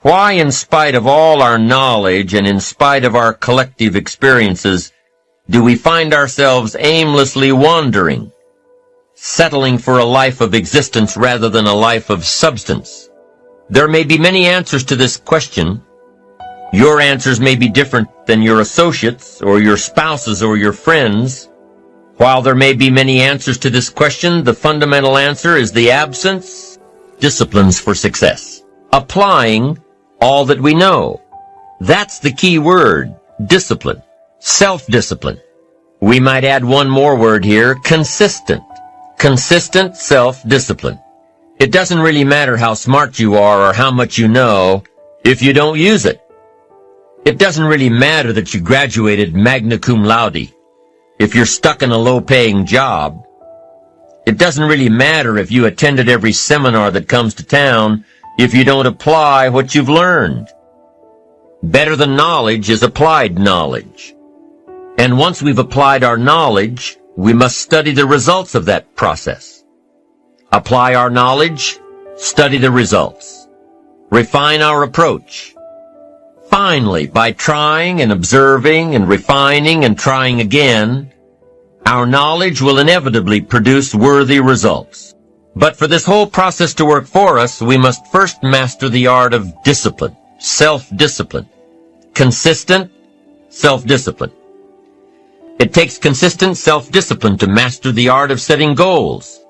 Why, in spite of all our knowledge and in spite of our collective experiences, do we find ourselves aimlessly wandering, settling for a life of existence rather than a life of substance? There may be many answers to this question. Your answers may be different than your associates or your spouses or your friends. While there may be many answers to this question, the fundamental answer is the absence of disciplines for success. Applying all that we know. That's the key word, discipline, self-discipline. We might add one more word here, consistent. Consistent self-discipline. It doesn't really matter how smart you are or how much you know if you don't use it. It doesn't really matter that you graduated magna cum laude if you're stuck in a low-paying job. It doesn't really matter if you attended every seminar that comes to town if you don't apply what you've learned. Better than knowledge is applied knowledge. And once we've applied our knowledge, we must study the results of that process. Apply our knowledge, study the results. Refine our approach. Finally, by trying and observing and refining and trying again, our knowledge will inevitably produce worthy results. But for this whole process to work for us, we must first master the art of discipline, self-discipline, consistent self-discipline. It takes consistent self-discipline to master the art of setting goals,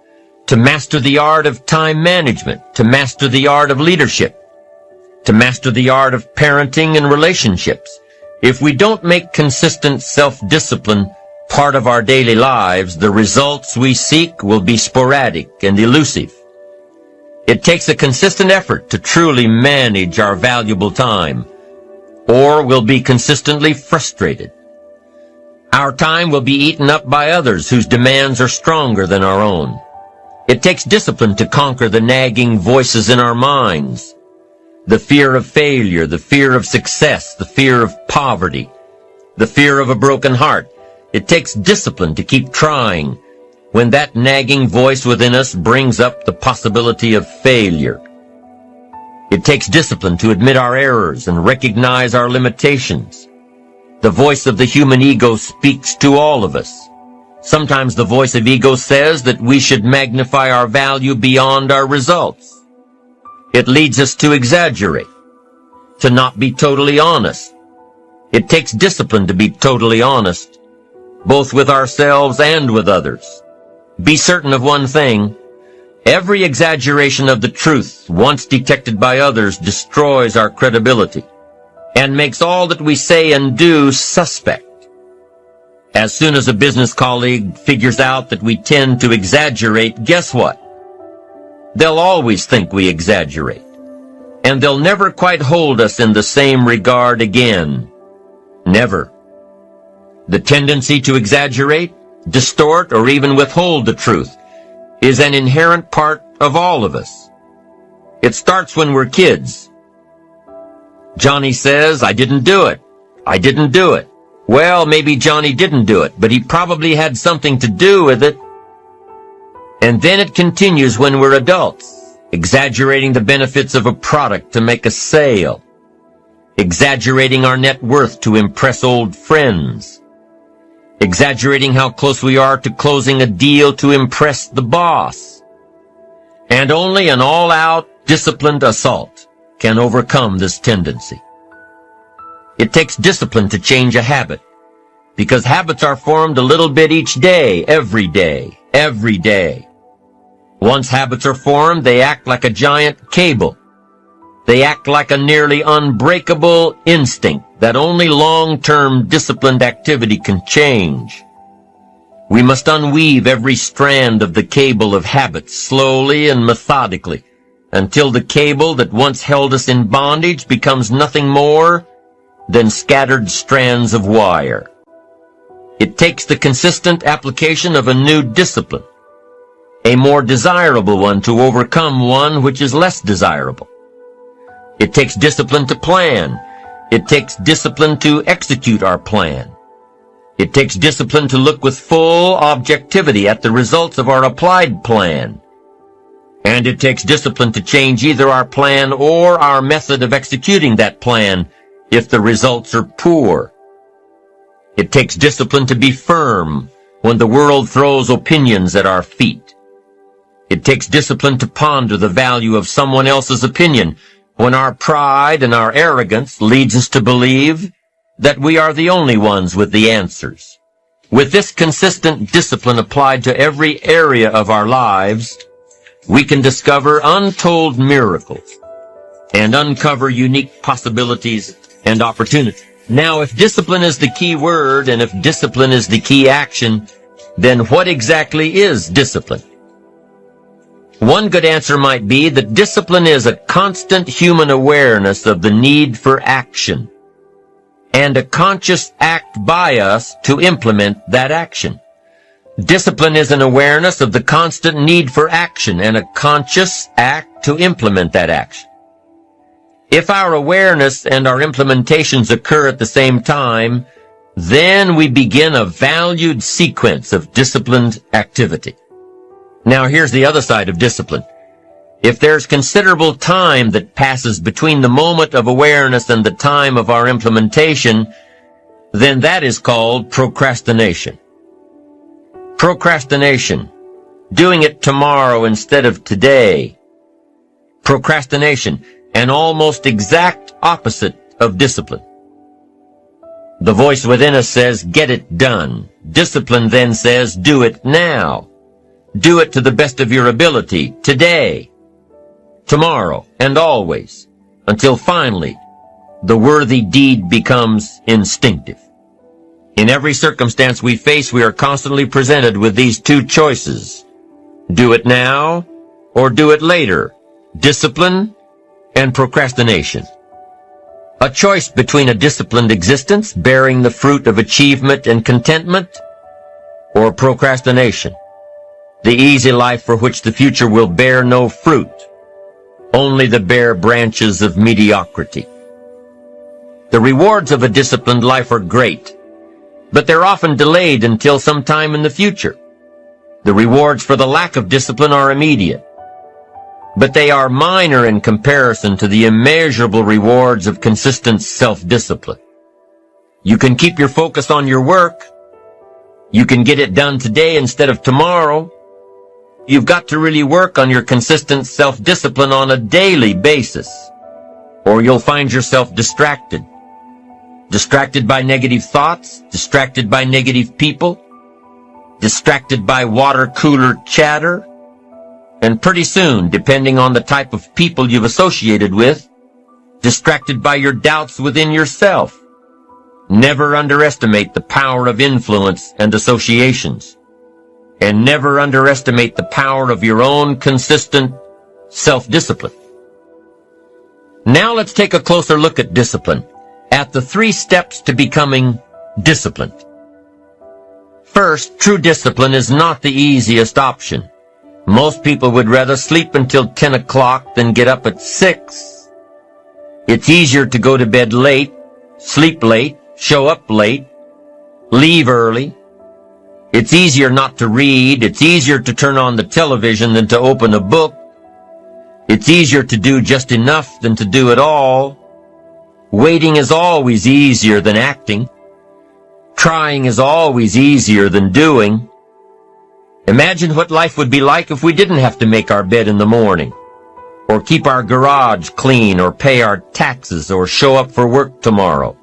to master the art of time management, to master the art of leadership, to master the art of parenting and relationships. If we don't make consistent self-discipline part of our daily lives, the results we seek will be sporadic and elusive. It takes a consistent effort to truly manage our valuable time, or we'll be consistently frustrated. Our time will be eaten up by others whose demands are stronger than our own. It takes discipline to conquer the nagging voices in our minds, the fear of failure, the fear of success, the fear of poverty, the fear of a broken heart. It takes discipline to keep trying when that nagging voice within us brings up the possibility of failure. It takes discipline to admit our errors and recognize our limitations. The voice of the human ego speaks to all of us. Sometimes the voice of ego says that we should magnify our value beyond our results. It leads us to exaggerate, to not be totally honest. It takes discipline to be totally honest, both with ourselves and with others. Be certain of one thing. Every exaggeration of the truth, once detected by others, destroys our credibility and makes all that we say and do suspect. As soon as a business colleague figures out that we tend to exaggerate, guess what? They'll always think we exaggerate, and they'll never quite hold us in the same regard again. Never. The tendency to exaggerate, distort, or even withhold the truth is an inherent part of all of us. It starts when we're kids. Johnny says, "I didn't do it. I didn't do it." Well, maybe Johnny didn't do it, but he probably had something to do with it. And then it continues when we're adults, exaggerating the benefits of a product to make a sale, exaggerating our net worth to impress old friends, exaggerating how close we are to closing a deal to impress the boss. And only an all-out, disciplined assault can overcome this tendency. It takes discipline to change a habit, because habits are formed a little bit each day, every day, every day. Once habits are formed, they act like a giant cable. They act like a nearly unbreakable instinct that only long-term disciplined activity can change. We must unweave every strand of the cable of habits slowly and methodically until the cable that once held us in bondage becomes nothing more than scattered strands of wire. It takes the consistent application of a new discipline, a more desirable one, to overcome one which is less desirable. It takes discipline to plan. It takes discipline to execute our plan. It takes discipline to look with full objectivity at the results of our applied plan. And it takes discipline to change either our plan or our method of executing that plan if the results are poor. It takes discipline to be firm when the world throws opinions at our feet. It takes discipline to ponder the value of someone else's opinion when our pride and our arrogance leads us to believe that we are the only ones with the answers. With this consistent discipline applied to every area of our lives, we can discover untold miracles and uncover unique possibilities and opportunities. Now, if discipline is the key word and if discipline is the key action, then what exactly is discipline? One good answer might be that discipline is a constant human awareness of the need for action and a conscious act by us to implement that action. Discipline is an awareness of the constant need for action and a conscious act to implement that action. If our awareness and our implementations occur at the same time, then we begin a valued sequence of disciplined activity. Now here's the other side of discipline. If there's considerable time that passes between the moment of awareness and the time of our implementation, then that is called procrastination. Procrastination, doing it tomorrow instead of today. Procrastination, an almost exact opposite of discipline. The voice within us says, get it done. Discipline then says, do it now. Do it to the best of your ability, today, tomorrow, and always, until finally the worthy deed becomes instinctive. In every circumstance we face, we are constantly presented with these two choices. Do it now or do it later. Discipline and procrastination. A choice between a disciplined existence bearing the fruit of achievement and contentment or procrastination. The easy life for which the future will bear no fruit, only the bare branches of mediocrity. The rewards of a disciplined life are great, but they're often delayed until some time in the future. The rewards for the lack of discipline are immediate, but they are minor in comparison to the immeasurable rewards of consistent self-discipline. You can keep your focus on your work. You can get it done today instead of tomorrow. You've got to really work on your consistent self-discipline on a daily basis, or you'll find yourself distracted. Distracted by negative thoughts, distracted by negative people, distracted by water cooler chatter, and pretty soon, depending on the type of people you've associated with, distracted by your doubts within yourself. Never underestimate the power of influence and associations. And never underestimate the power of your own consistent self-discipline. Now let's take a closer look at discipline, at the 3 steps to becoming disciplined. First, true discipline is not the easiest option. Most people would rather sleep until 10 o'clock than get up at 6. It's easier to go to bed late, sleep late, show up late, leave early. It's easier not to read. It's easier to turn on the television than to open a book. It's easier to do just enough than to do it all. Waiting is always easier than acting. Trying is always easier than doing. Imagine what life would be like if we didn't have to make our bed in the morning, or keep our garage clean, or pay our taxes, or show up for work tomorrow.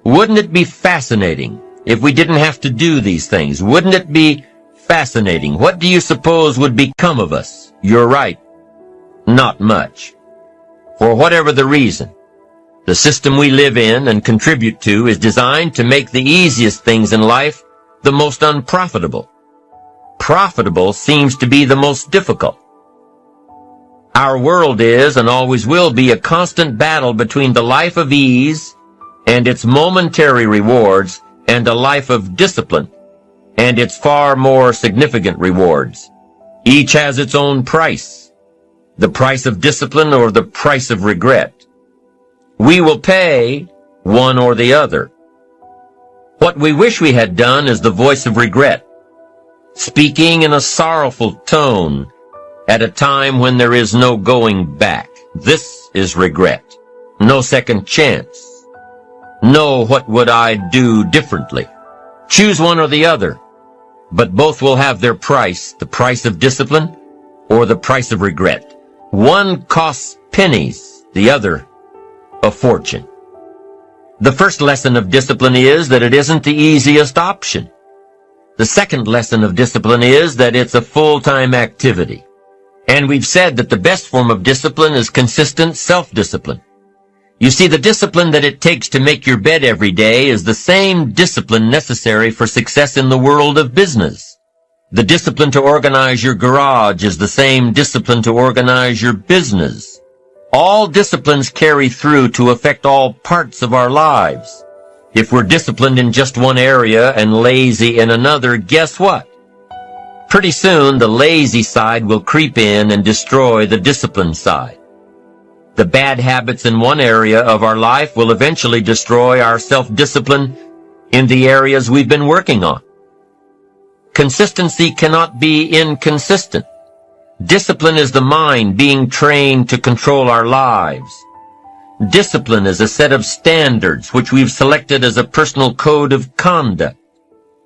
Wouldn't it be fascinating if we didn't have to do these things? Wouldn't it be fascinating? What do you suppose would become of us? You're right. Not much. For whatever the reason, the system we live in and contribute to is designed to make the easiest things in life the most unprofitable. Profitable seems to be the most difficult. Our world is and always will be a constant battle between the life of ease and its momentary rewards and a life of discipline and its far more significant rewards. Each has its own price, the price of discipline or the price of regret. We will pay one or the other. What we wish we had done is the voice of regret, speaking in a sorrowful tone at a time when there is no going back. This is regret. No second chance. No what would I do differently. Choose one or the other, but both will have their price, the price of discipline or the price of regret. One costs pennies, the other a fortune. The first lesson of discipline is that it isn't the easiest option. The second lesson of discipline is that it's a full-time activity. And we've said that the best form of discipline is consistent self-discipline. You see, the discipline that it takes to make your bed every day is the same discipline necessary for success in the world of business. The discipline to organize your garage is the same discipline to organize your business. All disciplines carry through to affect all parts of our lives. If we're disciplined in just one area and lazy in another, guess what? Pretty soon, the lazy side will creep in and destroy the disciplined side. The bad habits in one area of our life will eventually destroy our self-discipline in the areas we've been working on. Consistency cannot be inconsistent. Discipline is the mind being trained to control our lives. Discipline is a set of standards which we've selected as a personal code of conduct.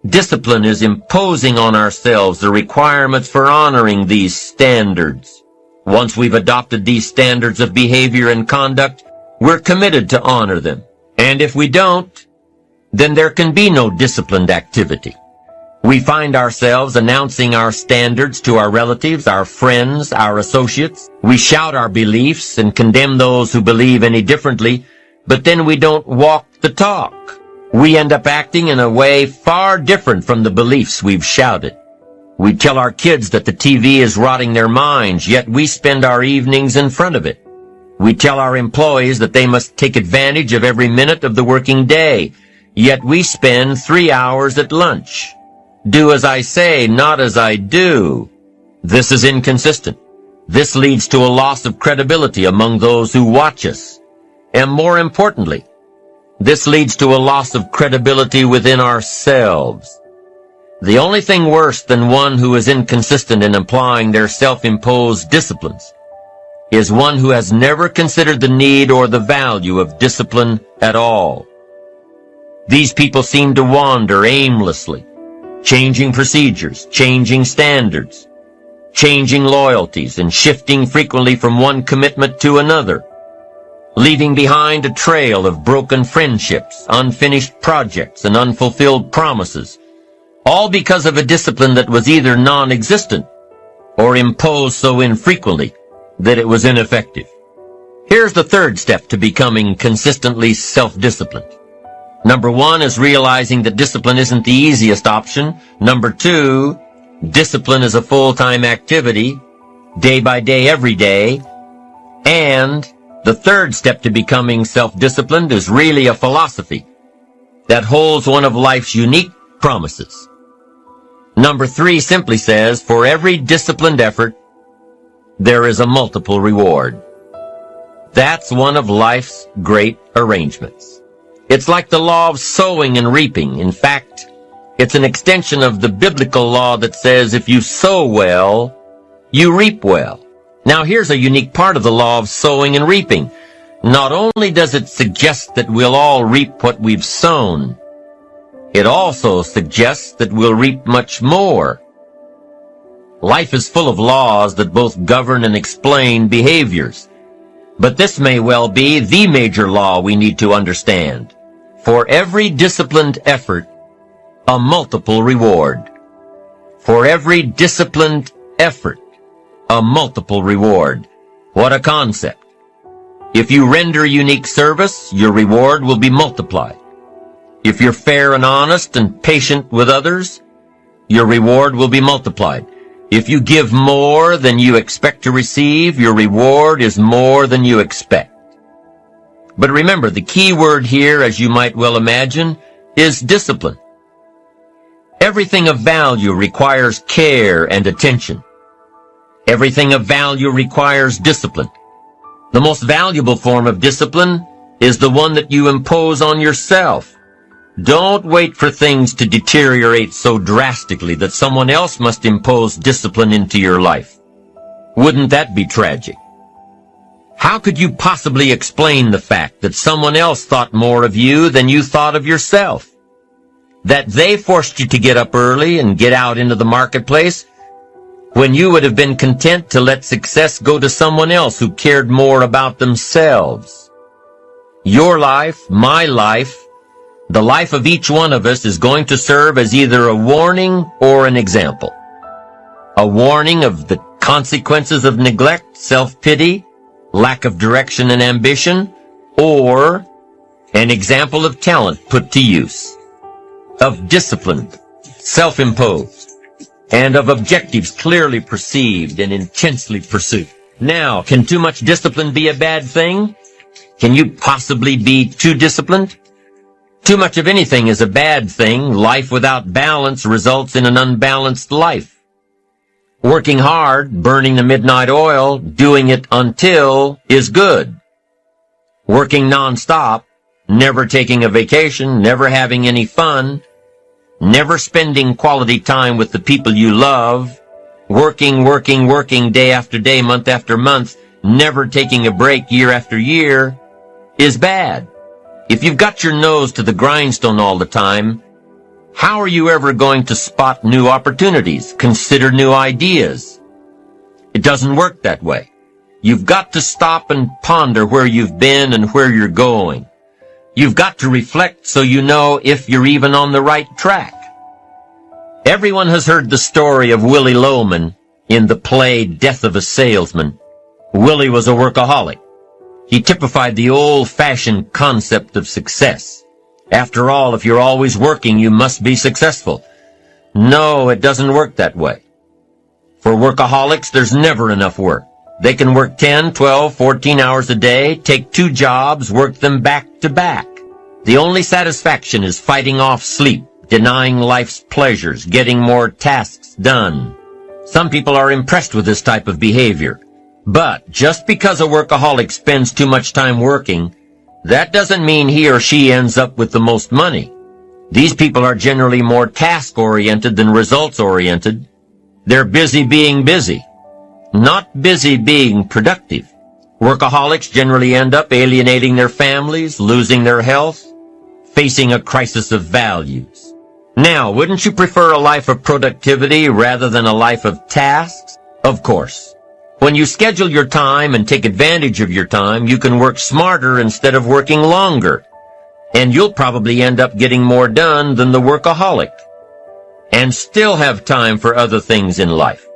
Discipline is imposing on ourselves the requirements for honoring these standards. Once we've adopted these standards of behavior and conduct, we're committed to honor them. And if we don't, then there can be no disciplined activity. We find ourselves announcing our standards to our relatives, our friends, our associates. We shout our beliefs and condemn those who believe any differently, but then we don't walk the talk. We end up acting in a way far different from the beliefs we've shouted. We tell our kids that the TV is rotting their minds, yet we spend our evenings in front of it. We tell our employees that they must take advantage of every minute of the working day, yet we spend 3 hours at lunch. Do as I say, not as I do. This is inconsistent. This leads to a loss of credibility among those who watch us. And more importantly, this leads to a loss of credibility within ourselves. The only thing worse than one who is inconsistent in applying their self-imposed disciplines is one who has never considered the need or the value of discipline at all. These people seem to wander aimlessly, changing procedures, changing standards, changing loyalties, and shifting frequently from one commitment to another, leaving behind a trail of broken friendships, unfinished projects, and unfulfilled promises, all because of a discipline that was either non-existent or imposed so infrequently that it was ineffective. Here's the third step to becoming consistently self-disciplined. Number 1 is realizing that discipline isn't the easiest option. Number 2, discipline is a full-time activity, day by day, every day. And the third step to becoming self-disciplined is really a philosophy that holds one of life's unique promises. Number 3 simply says, for every disciplined effort, there is a multiple reward. That's one of life's great arrangements. It's like the law of sowing and reaping. In fact, it's an extension of the biblical law that says if you sow well, you reap well. Now here's a unique part of the law of sowing and reaping. Not only does it suggest that we'll all reap what we've sown, it also suggests that we'll reap much more. Life is full of laws that both govern and explain behaviors. But this may well be the major law we need to understand. For every disciplined effort, a multiple reward. For every disciplined effort, a multiple reward. What a concept. If you render unique service, your reward will be multiplied. If you're fair and honest and patient with others, your reward will be multiplied. If you give more than you expect to receive, your reward is more than you expect. But remember, the key word here, as you might well imagine, is discipline. Everything of value requires care and attention. Everything of value requires discipline. The most valuable form of discipline is the one that you impose on yourself. Don't wait for things to deteriorate so drastically that someone else must impose discipline into your life. Wouldn't that be tragic? How could you possibly explain the fact that someone else thought more of you than you thought of yourself? That they forced you to get up early and get out into the marketplace when you would have been content to let success go to someone else who cared more about themselves. Your life, my life, the life of each one of us is going to serve as either a warning or an example. A warning of the consequences of neglect, self-pity, lack of direction and ambition, or an example of talent put to use, of discipline, self-imposed, and of objectives clearly perceived and intensely pursued. Now, can too much discipline be a bad thing? Can you possibly be too disciplined? Too much of anything is a bad thing. Life without balance results in an unbalanced life. Working hard, burning the midnight oil, doing it until is good. Working nonstop, never taking a vacation, never having any fun, never spending quality time with the people you love, working day after day, month after month, never taking a break year after year, is bad. If you've got your nose to the grindstone all the time, how are you ever going to spot new opportunities, consider new ideas? It doesn't work that way. You've got to stop and ponder where you've been and where you're going. You've got to reflect so you know if you're even on the right track. Everyone has heard the story of Willie Loman in the play Death of a Salesman. Willie was a workaholic. He typified the old-fashioned concept of success. After all, if you're always working, you must be successful. No, it doesn't work that way. For workaholics, there's never enough work. They can work 10, 12, 14 hours a day, take 2 jobs, work them back to back. The only satisfaction is fighting off sleep, denying life's pleasures, getting more tasks done. Some people are impressed with this type of behavior. But just because a workaholic spends too much time working, that doesn't mean he or she ends up with the most money. These people are generally more task-oriented than results-oriented. They're busy being busy, not busy being productive. Workaholics generally end up alienating their families, losing their health, facing a crisis of values. Now, wouldn't you prefer a life of productivity rather than a life of tasks? Of course. When you schedule your time and take advantage of your time, you can work smarter instead of working longer. And you'll probably end up getting more done than the workaholic. And still have time for other things in life.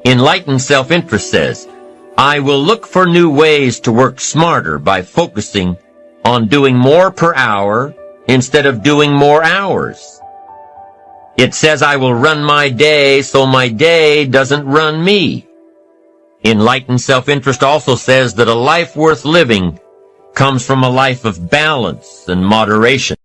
Enlightened self-interest says, I will look for new ways to work smarter by focusing on doing more per hour instead of doing more hours. It says I will run my day so my day doesn't run me. Enlightened self-interest also says that a life worth living comes from a life of balance and moderation.